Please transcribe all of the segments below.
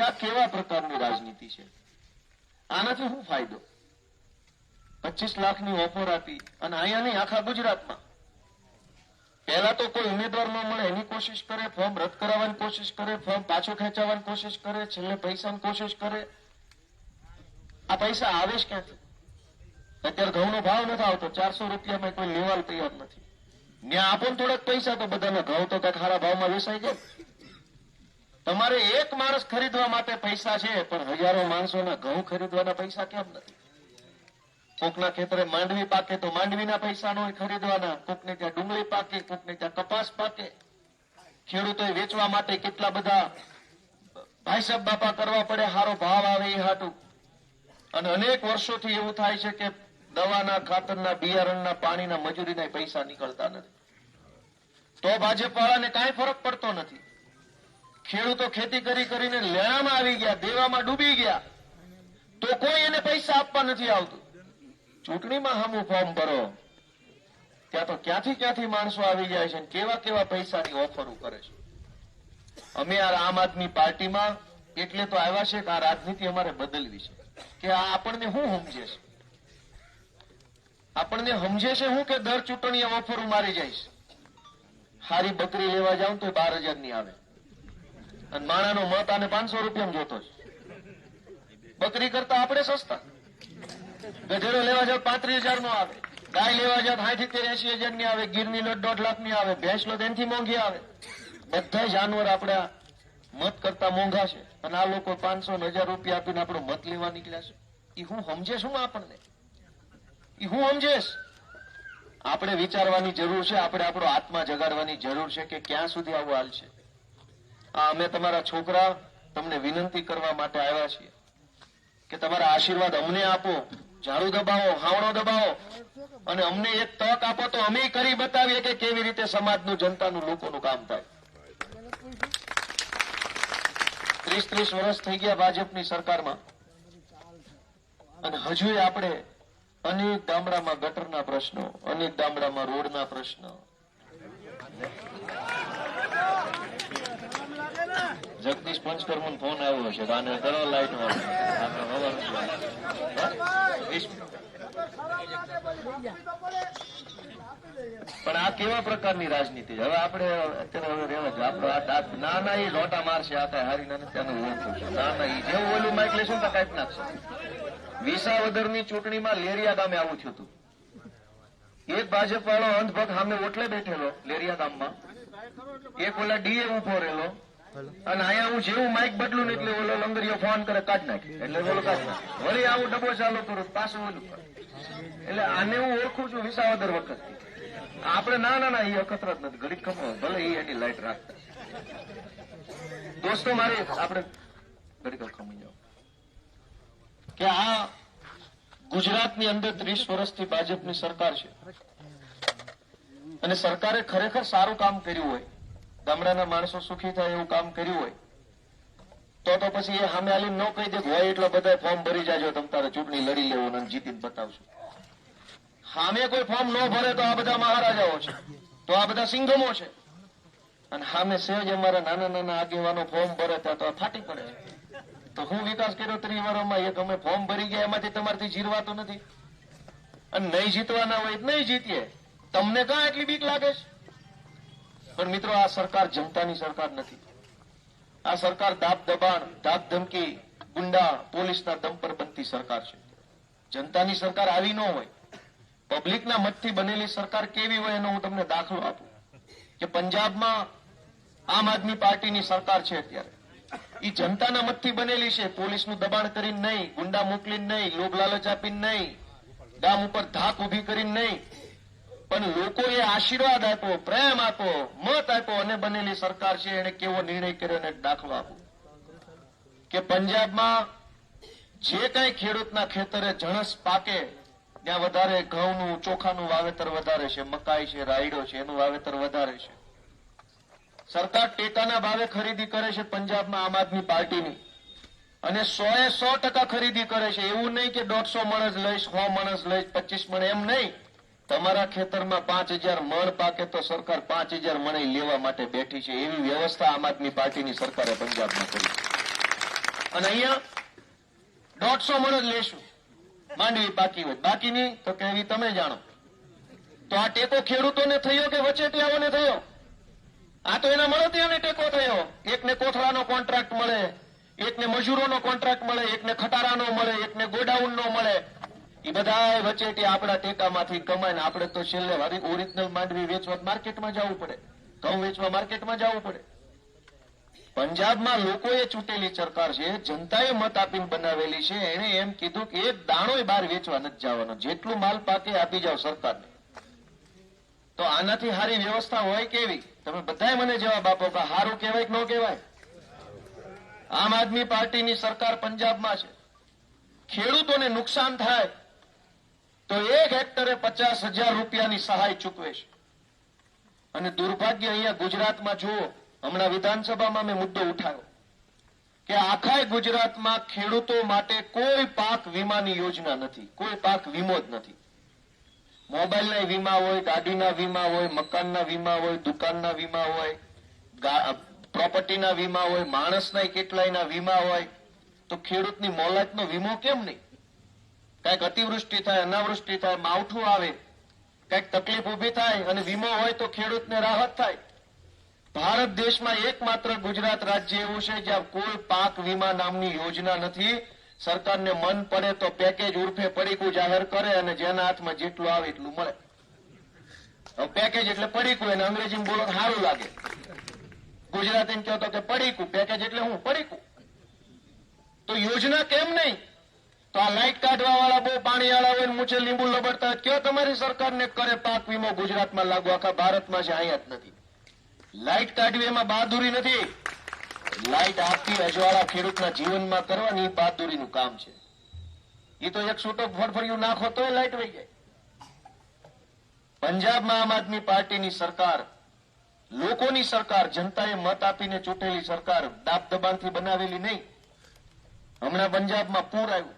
કે આ કેવા પ્રકારની રાજનીતિ છે, આનાથી શું ફાયદો? 25 લાખની ઓફર આપી અને અહીંયા નહીં, આખા ગુજરાતમાં પહેલા તો કોઈ ઉમેદવાર ન મળે એની કોશિશ કરે, ફોર્મ રદ કરાવવાની કોશિશ કરે, ફોર્મ પાછો ખેંચાવવાની કોશિશ કરે, છેલ્લે પૈસાની કોશિશ કરે. આ પૈસા આવે જ ક્યાંથી? અત્યારે ઘઉંનો ભાવ નથી આવતો, 400 રૂપિયામાં કોઈ લેવાલ તૈયાર નથી. ત્યાં આપો ને થોડાક પૈસા તો બધાના ઘઉં તો કઈક સારા ભાવમાં વેચાઈ જાય. તમારે એક માણસ ખરીદવા માટે પૈસા છે, પણ હજારો માણસોના ઘઉં ખરીદવાના પૈસા કેમ નથી? કોકના ખેતરે માંડવી પાકે તો માંડવીના પૈસા નો ખરીદવાના, કોકને ત્યાં ડુંગળી પાકે, કોકને ત્યાં કપાસ પાકે. ખેડૂતોએ વેચવા માટે કેટલા બધા ભાઈસાબ બાપા કરવા પડે, સારો ભાવ આવે એ હાટું. અને અનેક વર્ષોથી એવું થાય છે કે દવાના, ખાતરના, બિયારણના, પાણીના, મજૂરીના પૈસા નીકળતા નથી. તો ભાજપ વાળાને કાંઈ ફરક પડતો નથી. ખેડૂતો ખેતી કરી કરીને લેણામાં આવી ગયા, દેવામાં ડૂબી ગયા, તો કોઈ એને પૈસા આપવા નથી આવતું. ચૂંટણીમાં હમું ફોર્મ ભરો ત્યાં તો ક્યાંથી માણસો આવી જાય છે, કેવા કેવા પૈસાની ઓફરો કરે છે. અમે આ આમ આદમી પાર્ટીમાં એટલે તો આવ્યા છે કે આ રાજનીતિ અમારે બદલવી છે. કે આ આપણને શું સમજે છે? આપણને સમજે છે હું કે દર ચૂંટણીએ ઓફરો મારી જઈશ. હારી બકરી લેવા જાઉં તો 12,000 ની આવે અને માણાનો મત આને 500 રૂપિયામાં જોતો છે. બકરી કરતા આપણે સસ્તા. ગધેડો લેવા જાવ 35,000 નો આવે, ગાય લેવા જાવ 60-80,000 ની આવે, ગીરની લોટ 1.5 લાખ ની આવે, ભેંસ લોટ એનાથી મોંઘી આવે. બધા જાનવર આપણા મત કરતા મોંઘા છે અને આ લોકો 500-1000 રૂપિયા આપીને આપણો મત લેવા નીકળ્યા છે. એ હું સમજે શું? આપણને એ હું સમજેશ? આપણે વિચારવાની જરૂર છે, આપણે આપણો આત્મા જગાડવાની જરૂર છે કે ક્યાં સુધી આવું હાલ છે. અમે તમારા છોકરા તમને વિનંતી કરવા માટે આવ્યા છીએ કે તમારા આશીર્વાદ અમને આપો, ઝાડુ દબાવો, હાવણો દબાવો અને અમને એક તક આપો તો અમે કરી બતાવીએ કે કેવી રીતે સમાજનું, જનતાનું, લોકોનું કામ થાય. 30 વર્ષ થઈ ગયા ભાજપની સરકારમાં અને હજુ આપણે અનેક ગામડામાં ગટરના પ્રશ્નો, અનેક ગામડામાં રોડના પ્રશ્ન. જગદીશ પંચકર્મનો ફોન આવ્યો છે, આને કરો લાઈટ પણ આ કેવા પ્રકારની રાજનીતિ? હવે આપણે અત્યારે રહેવા આપણો નાના એ લોટા મારશે, આ કઈ હારી ત્યાંનું ઓળખું છું. નાના એ જેવું ઓલું માઇક લેશું તો કાંઈક નાખશે. વિસાવદરની ચૂંટણીમાં લેરિયા ગામે આવું થયું હતું. એક ભાજપ વાળો અંધભક્ત સામે ઓટલે બેઠેલો લેરિયા ગામમાં, એક ઓલા ડીએ ઉભો રહેલો અને અહીંયા હું જેવું માઇક બદલું ને એટલે ઓલો લંગરીઓ ફોન કરે, કાઢ નાખે એટલે ઓલો કાઢ નાખે. વળી આવું ડબ્બો ચાલુ કરું પાછું ઓલું કરે. એટલે આને હું ઓળખું છું વિસાવદર વખતથી. આપણે ના એ અખતરા જ નથી, ઘડીક ખમો ભલે એ એની લાઈટ રાખતા. દોસ્તો મારે આપણે ઘડીક ખમી જાઓ કે આ ગુજરાતની અંદર 30 વર્ષથી ભાજપની સરકાર છે અને સરકારે ખરેખર સારું કામ કર્યું હોય, ગામડાના માણસો સુખી થાય એવું કામ કર્યું હોય તો પછી એ સામે આલી ન કહી દે હોય એટલા બધા ફોર્મ ભરી જાજો, તમે તારે ચૂંટણી લડી લેવું અને જીતીને બતાવશું. સામે કોઈ ફોર્મ ન ભરે તો આ બધા મહારાજાઓ છે, તો આ બધા સિંઘમો છે. અને સામે સહેજ અમારા નાના આગેવાનો ફોર્મ ભરે ત્યાં તો ફાટી પડે છે. તો હું વિકાસ કર્યો 30 વર્ષમાં? એક અમે ફોર્મ ભરી ગયા એમાંથી તમારાથી જીરવાતું નથી અને નહીં જીતવાના હોય નહીં જીતીએ. તમને ક્યાં એટલી બીક લાગે છે? પણ મિત્રો, આ સરકાર જનતાની સરકાર નથી. આ સરકાર દાબ દબાણ, ધાક ધમકી, ગુંડા, પોલીસના દમ પર બનતી સરકાર છે. જનતાની સરકાર આવી ન હોય. પબ્લિકના મતથી બનેલી સરકાર કેવી હોય એનો હું તમને દાખલો આપું કે પંજાબમાં આમ આદમી પાર્ટીની સરકાર છે અત્યારે. એ જનતાના મતથી બનેલી છે, પોલીસનું દબાણ કરીને નહીં, ગુંડા મોકલીને નહીં, લોભ લાલચ આપીને નહીં, ગામ ઉપર ધાક ઉભી કરીને નહીં, પણ લોકોએ આશીર્વાદ આપ્યો, પ્રેમ આપ્યો, મત આપ્યો અને બનેલી સરકાર છે. એને કેવો નિર્ણય કર્યો એને દાખલો આપો કે પંજાબમાં જે કઈ ખેડૂતના ખેતરે જણસ પાકે ત્યાં વધારે ઘઉંનું, ચોખાનું વાવેતર વધારે છે, મકાઈ છે, રાયડો છે, એનું વાવેતર વધારે છે. સરકાર ટેકાના ભાવે ખરીદી કરે છે પંજાબમાં આમ આદમી પાર્ટીની અને 100% ખરીદી કરે છે. એવું નહીં કે 150 મણ જ લઈશ, 100 મણ જ લઈશ, 25 મણ, એમ નહીં. તમારા ખેતરમાં 5000 મણ પાકે તો સરકાર 5000 મણ લેવા માટે બેઠી છે. એવી વ્યવસ્થા આમ આદમી પાર્ટીની સરકારે પંજાબમાં કરી. અને અહીંયા 150 મણ જ લેશું, માંડવી પાકી હોય, બાકીની તો કેવી તમે જાણો. તો આ ટેકો ખેડૂતોને થયો કે વચેટિયાઓને થયો? આ તો એના મળતિયાને ટેકો થયો. એકને કોથળાનો કોન્ટ્રાક્ટ મળે, એકને મજૂરોનો કોન્ટ્રાક્ટ મળે, એકને ખટારાનો મળે, એકને ગોડાઉનનો મળે. એ બધા વચેટિયા આપણા ટેકામાંથી કમાય ને આપણે તો છેલ્લે ઓરિજિનલ માંડવી વેચવા માર્કેટમાં જવું પડે, ઘઉં વેચવા માર્કેટમાં જવું પડે. પંજાબમાં લોકોએ ચૂંટેલી સરકાર છે, જનતાએ મત આપીને બનાવેલી છે. એને એમ કીધું કે એક દાણોય બહાર વેચવા નથી જવાનો, જેટલું માલ પાકે આપી જાવ સરકારને. તો આનાથી સારી વ્યવસ્થા હોય કેવી? તમે બધાય મને જવાબ આપો કે સારું કહેવાય કે ન કહેવાય? આમ આદમી પાર્ટીની સરકાર પંજાબમાં છે. ખેડૂતોને નુકસાન થાય તો 1 હેક્ટરે 50,000 રૂપિયાની સહાય ચૂકવે છે. અને દુર્ભાગ્ય અહીંયા ગુજરાતમાં જુઓ, હમણાં વિધાનસભામાં મેં મુદ્દો ઉઠાવ્યો કે આખા ગુજરાતમાં ખેડૂતો માટે કોઈ પાક વીમાની યોજના નથી, કોઈ પાક વીમો જ નથી. મોબાઈલના વીમા હોય, ગાડીના વીમા હોય, મકાનના વીમા હોય, દુકાનના વીમા હોય, પ્રોપર્ટીના વીમા હોય, માણસના કેટલાયના વીમા હોય. તો ખેડૂતની મોલાતનો વીમો કેમ નહીં? કઈક અતિવૃષ્ટિ થાય, અનાવૃષ્ટિ થાય, માવઠું આવે, કઈક તકલીફ ઉભી થાય અને વીમો હોય તો ખેડૂતને રાહત થાય. ભારત દેશમાં એકમાત્ર ગુજરાત રાજ્ય એવું છે જ્યાં કોઈ પાક વીમા નામની યોજના નથી. સરકારને મન પડે તો પેકેજ ઉર્ફે પડીકું જાહેર કરે અને જેના હાથમાં જેટલું આવે એટલું મળે. પેકેજ એટલે પડીકું, એને અંગ્રેજીમાં બોલો સારું લાગે. ગુજરાતીમાં કહો તો કે પડીકું, પેકેજ એટલે હું પડીકું. તો યોજના કેમ નહીં? તો આ લાઇટ કાઢવા વાળા બહુ પાણીવાળા હોય, મૂછે લીંબુ લબડતા હોય, કયો તમારી સરકારને કરે પાક વીમો ગુજરાતમાં લાગુ? આખા ભારતમાં છે, અહીંયા જ નથી. લાઇટ કાઢવી એમાં બહાદુરી નથી. લાઇટ આપતી અજવાળા ખેડૂતના જીવનમાં કરવાની બહાદુરીનું કામ છે. એ તો એક છૂટો ફળફળિયું નાખો તો લાઇટ વહી જાય. પંજાબમાં આમ આદમી પાર્ટીની સરકાર, લોકોની સરકાર, જનતાએ મત આપીને ચૂંટેલી સરકાર, દાબ દબાણથી બનાવેલી નહીં. હમણાં પંજાબમાં પૂર આવ્યું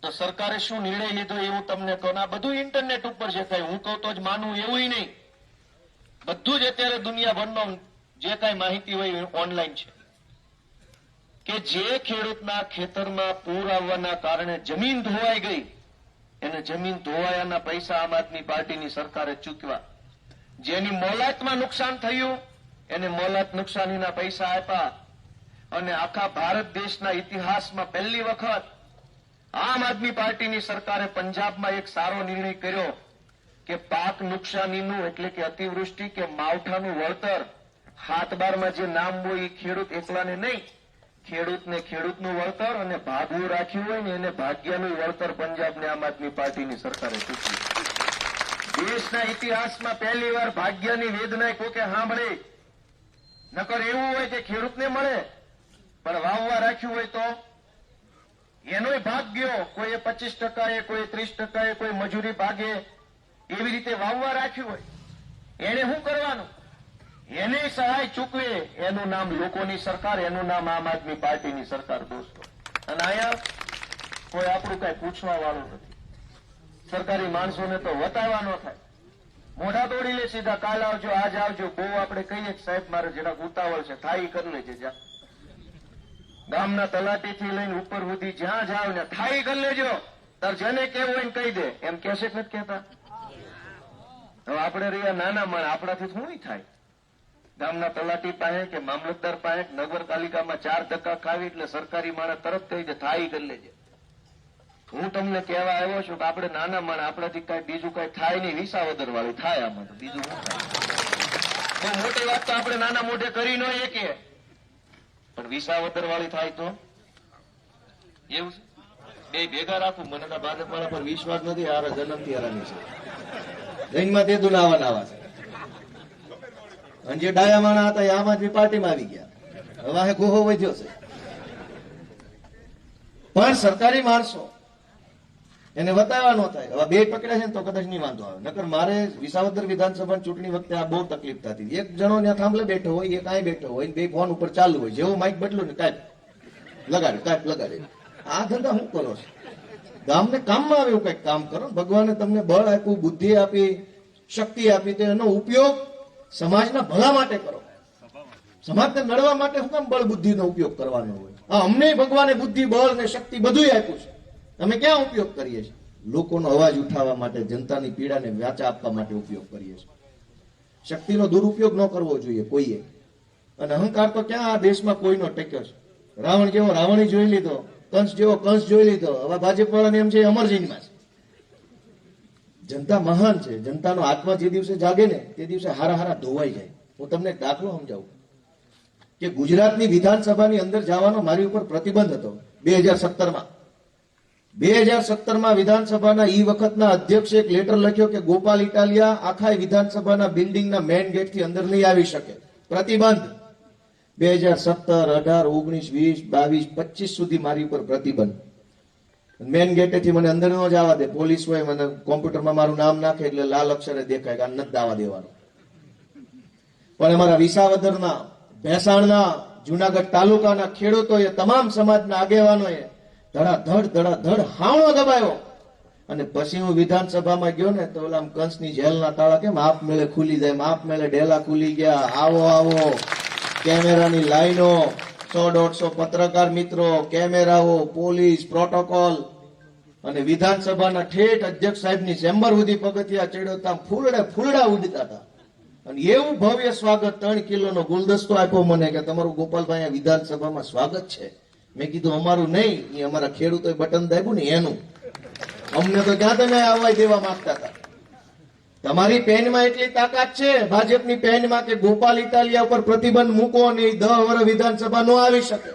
તો સરકારે શું નિર્ણય લીધો એવું તમને કહું. આ બધું ઇન્ટરનેટ ઉપર છે, કઈ હું કહું તો જ માનવું એવું નહીં. બધું જ અત્યારે દુનિયાભરનો જે કઈ માહિતી હોય ઓનલાઈન છે. કે જે ખેડૂતના ખેતરમાં પૂર આવવાના કારણે જમીન ધોવાઈ ગઈ, એને જમીન ધોવાયાના પૈસા આમ આદમી પાર્ટીની સરકારે ચૂકવ્યા. જેની મોલાતમાં નુકસાન થયું એને મોલાત નુકસાનીના પૈસા આપ્યા. અને આખા ભારત દેશના ઇતિહાસમાં પહેલી વખત આમ આદમી પાર્ટીની સરકારે પંજાબમાં એક સારો નિર્ણય કર્યો કે પાક નુકસાનીનું એટલે કે અતિવૃષ્ટિ કે માવઠાનું વળતર હાથબારમાં જે નામ હોય એ ખેડૂત એકલાને નહીં, ખેડૂતને ખેડૂતનું વળતર અને ભાગવું રાખ્યું હોય ને એને ભાગ્યનું વળતર પંજાબને આમ આદમી પાર્ટીની સરકારે ચૂક્યું. દેશના ઇતિહાસમાં પહેલી વાર ભાગ્યની વેદના કોકે સાંભળી. નકર એવું હોય કે ખેડૂતને મળે પણ વાવવા રાખ્યું હોય તો એનોય ભાગ ગયો. કોઈએ 25%, કોઈ 30%, કોઈ મજૂરી ભાગે, એવી રીતે વાવવા રાખ્યું હોય. એને શું કરવાનું? એને સહાય ચૂકવે. એનું નામ લોકોની સરકાર, એનું નામ આમ આદમી પાર્ટીની સરકાર દોસ્તો. અને અહીંયા કોઈ આપણું કઈ પૂછવા વાળું નથી. સરકારી માણસોને તો વતાવવા ન થાય. મોઢા તોડી લે સીધા, કાલ આવજો, આજ આવજો. બહુ આપણે કહીએ કે સાહેબ મારે જરાક ઉતાવળ છે, થાય કરી લેજે. જા ગામના તલાટીથી લઈને ઉપર સુધી જ્યાં જાવ ને થાય કરી લેજો. તાર જેને કેવું હોય ને કહી દે. એમ કહેશે કે નથી કહેતા? હવે આપણે રહ્યા નાના માણ, આપણાથી શું થાય? ગામના તલાટી પાસે કે મામલતદાર પાસે નગરપાલિકામાં 4 ધક્કા ખાવી એટલે સરકારી માણસ તરત કહી દે થાય કરી લેજે. હું તમને કહેવા આવ્યો છું કે આપણે નાના માણ, આપણાથી કઈ બીજું કઈ થાય નહીં. વિસાવદર વાળી થાય આમાં તો બીજું શું થાય? બહુ મોટી વાત તો આપણે નાના મોઢે કરી ન શકીએ, પણ વિસાવદર વાળી થાય તો એવું છે. બે ભેગા રાખું. મને તો ભાજપ વાળા પર વિશ્વાસ નથી. હારા જન્મથી હારાની છે. જૈનમાં તે દુલાવા નાવા છે. અને જે ડાયા માણા હતા એ આમ આદમી પાર્ટીમાં આવી ગયા. હવે આ ગોહો વધ્યો છે. પણ સરકારી માણસો એને બતાવવા ન થાય. હવે બે પકડ્યા છે ને તો કદાચ નહીં વાંધો આવે. નકર મારે વિસાવદર વિધાનસભાની ચૂંટણી વખતે આ બહુ તકલીફ થતી. એક જણો ત્યાં થાંભલે બેઠો હોય, એક અહીં બેઠો હોય, બે ફોન ઉપર ચાલુ હોય. જેવો માઇક બદલો ને કાંઈ લગાડે. આ ધંધા શું કરો છો? ગામને કામમાં આવે એવું કઈક કામ કરો. ભગવાને તમને બળ આપ્યું, બુદ્ધિ આપી, શક્તિ આપી, તો એનો ઉપયોગ સમાજના ભલા માટે કરો. સમાજને નડવા માટે શું કામ બળ બુદ્ધિનો ઉપયોગ કરવાનો હોય? અમને ભગવાને બુદ્ધિ, બળ ને શક્તિ બધું આપ્યું છે. અમે ક્યાં ઉપયોગ કરીએ છીએ? લોકોનો અવાજ ઉઠાવવા માટે, જનતાની પીડાને વાચા આપવા માટે ઉપયોગ કરીએ છીએ. શક્તિનો દુરુપયોગ ન કરવો જોઈએ કોઈએ. અને અહંકાર તો ક્યાં આ દેશમાં કોઈનો ટેક્યો છે? રાવણ જેવો રાવણી જોઈ લીધો, કંસ જેવો કંસ જોઈ લીધો. હવે ભાજપ વાળાને એમ છે અમરજીનમાં છે. જનતા મહાન છે. જનતાનો આત્મા જે દિવસે જાગે ને તે દિવસે હારા હારા ધોવાઈ જાય. હું તમને એક દાખલો સમજાવું કે ગુજરાતની વિધાનસભાની અંદર જવાનો મારી ઉપર પ્રતિબંધ હતો 2017માં. 2017માં વિધાનસભાના ઈ વખતના અધ્યક્ષે એક લેટર લખ્યો કે ગોપાલ ઇટાલિયા આખા વિધાનસભાના બિલ્ડિંગના મેઇન ગેટથી અંદર નહીં આવી શકે. પ્રતિબંધ 2017, 18, 19, 20, 22, 25 સુધી મારી ઉપર પ્રતિબંધ. મેઇન ગેટેથી મને અંદર ન જવા દે. પોલીસ હોય, મને કોમ્પ્યુટરમાં મારું નામ નાખે એટલે લાલ અક્ષરે દેખાય કે આ નથી દાવા દેવાનું. પણ અમારા વિસાવદરના, ભેસાણના, જુનાગઢ તાલુકાના ખેડૂતોએ, તમામ સમાજના આગેવાનોએ ધડાધડ હાવણો દબાયો. અને પછી હું વિધાનસભામાં ગયો ને તો ઓલા કંસની જેલના તાળા કેમ આપમેળે ખુલી જાય, આપમેળે ડેલા ખુલી ગયા. આવો આવો, કેમેરાની લાઈનો, 100-150 પત્રકાર મિત્રો, કેમેરાઓ, પોલીસ, પ્રોટોકોલ. અને વિધાનસભાના ઠેઠ અધ્યક્ષ સાહેબની ચેમ્બર સુધી પગથિયા ચડ્યો, ફૂલડા ઉડતા હતા. અને એવું ભવ્ય સ્વાગત, 3 કિલોનો ગુલદસ્તો આપ્યો મને કે તમારું ગોપાલભાઈ આ વિધાનસભામાં સ્વાગત છે. મેં કીધું અમારું નહીં, એ અમારા ખેડૂતોએ બટન દાબ્યું ને એનું. અમને તો ક્યાં તમે આવવા દેવા માંગતા હતા? તમારી પેનમાં એટલી તાકાત છે, ભાજપની પેનમાં, કે ગોપાલ ઇટાલિયા ઉપર પ્રતિબંધ મૂકો અને 10 વર્ષ વિધાનસભા નો આવી શકે.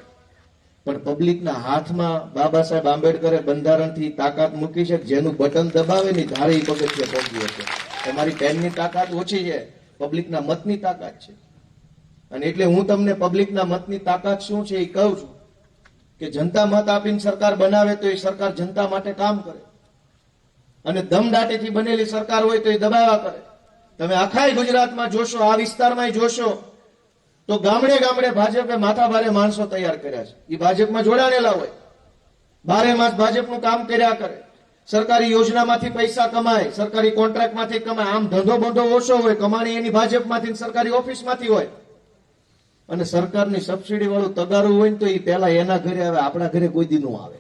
પણ પબ્લિકના હાથમાં બાબા સાહેબ આંબેડકરે બંધારણથી તાકાત મૂકી છે, જેનું બટન દબાવે ને ધારે પગથિયે પહોંચી શકે. તમારી પેનની તાકાત ઓછી છે, પબ્લિકના મતની તાકાત છે. અને એટલે હું તમને પબ્લિકના મતની તાકાત શું છે એ કહું છું કે જનતા મત આપીને સરકાર બનાવે તો એ સરકાર જનતા માટે કામ કરે. અને દમદાટીથી બનેલી સરકાર હોય તો એ દબાવા કરે. તમે આખા ગુજરાતમાં જોશો, આ વિસ્તારમાં જોશો તો ગામડે ગામડે ભાજપે માથાભારે માણસો તૈયાર કર્યા છે. એ ભાજપમાં જોડાણેલા હોય, 12 માસ ભાજપનું કામ કર્યા કરે, સરકારી યોજનામાંથી પૈસા કમાય, સરકારી કોન્ટ્રાક્ટમાંથી કમાય. આમ ધંધો બંધો ઓછો હોય, કમાણી એની ભાજપમાંથી, સરકારી ઓફિસમાંથી હોય. અને સરકારની સબસિડી વાળું તગારું હોય ને તો એ પહેલા એના ઘરે આવે, આપણા ઘરે કોઈ દી નો આવે.